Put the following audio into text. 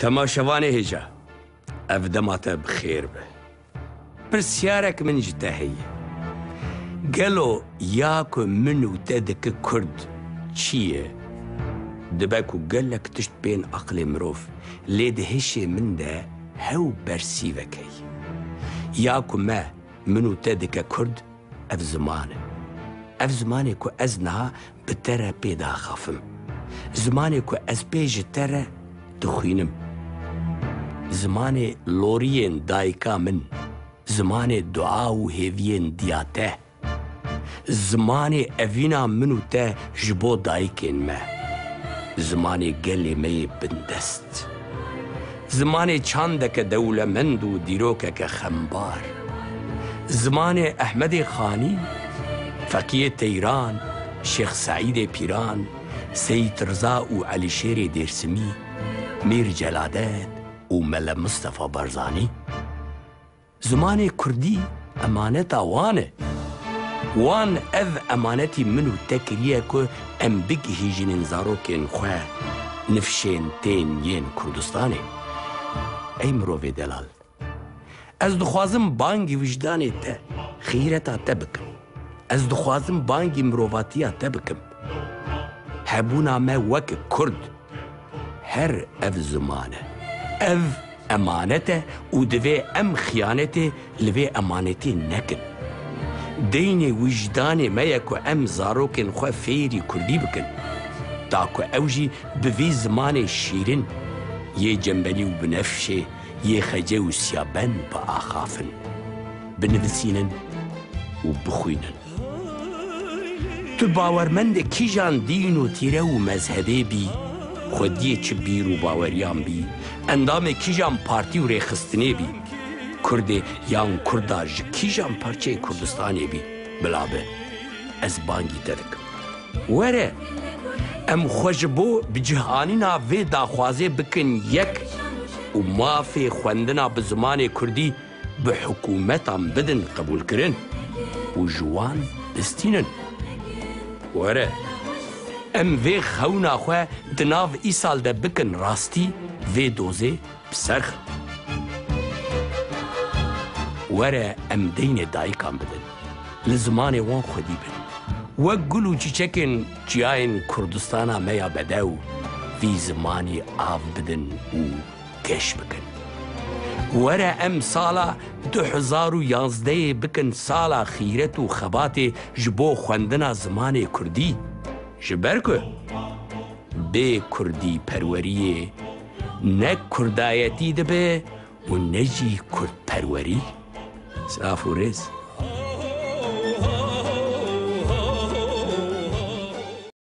تماشوانه هجا افدماته بخير به برسيارك من جتهي قالوا ياكو منو تدك كرد چيه دباكو قالك تشت بين عقل مروف ليد هشي من ده هو برسيفكي ياكو ما منو تدك كرد اف زمانه كو ازنها بترى بيدا خافم زمانه كو از بيج ترى دخينم زمانه لوريين دايكا من زمانه دعا و هيفين دياته زمانه افينا منو تا جبو دايكين ما زمانه قلي مي بندست زمانه چاندك دولة مندو ديروكك خمبار زمانه احمد خاني فقيه تيران شيخ سعيد بيران سيد رضا و علي شير ديرسمي مير جلادات و ملا مصطفى برزاني زمانه كردي امانتا وان اذ امانتي منو تكريه كو ام بيك هيجين زاروكين خواه نفشين تين ين كردستاني اي مروفي دلال از دخوازم بانگی وجداني تا خيرتا تبكم از دخوازم بانگی مروفاتيا تبكم هبونا ما وك كرد هر اف زمانه اف امانته و دوی ام خيانته لوي امانتي نكن ديني وجداني ما يكو ام زاروكن خو فيري كردي بكن تاكو اوجي بفي زماني شيرين يه جنبلي و بنفشي يه خجي و سيابن بآخافن بنفسينن و بخوينن تو باورمند كيجان دينو تيره و مذهبي بي خوديه چه بيرو باوريان بي اندام كيجان پارتي و ريخستني بي كردي يان كردا ج كيجان پارچه كردستاني بي بلابه از بانگي تدك وره ام خوشبو بجهانينا في داخوازي بكن يك و مافي خوندنا بزمان كردي بحكومتان بدن قبول كرن و جوان بستينن وره ام في خونا خواه دناف ايسال ده بكن راستي في دوزي بسرخ وره ام دين دايكان بدن لزمان وان خودي بن وقلو چيچكن جياين كردستانا ميا بداو في زماني آف بدن و گش بكن وره ام سالا 2011 بكن سالا خيرت و خبات جبو خوندنا زمان كردي جبركو بي كردي پروريه نه كردايتي دبه و نجي كرد پروري سلاف و رز